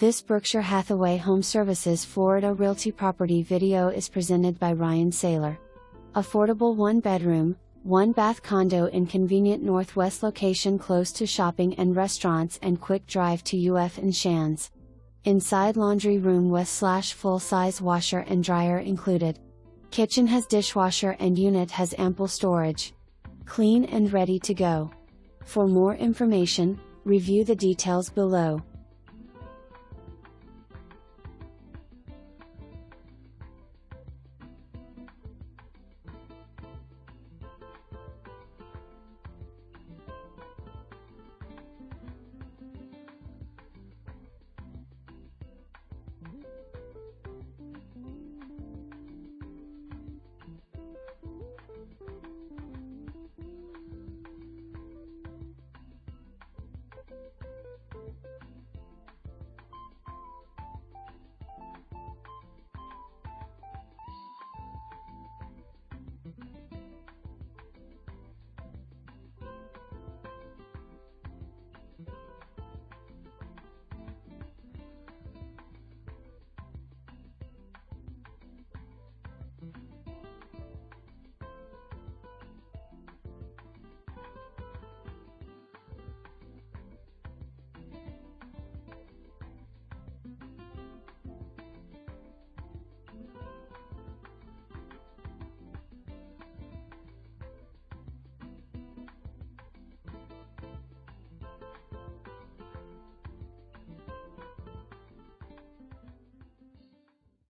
This Berkshire Hathaway HomeServices Florida Realty property video is presented by Ryan Saylor. Affordable 1-bedroom, 1-bath condo in convenient northwest location close to shopping and restaurants and quick drive to UF Shands. Inside laundry room with/full-size washer and dryer included. Kitchen has dishwasher and unit has ample storage. Clean and ready to go. For more information, review the details below.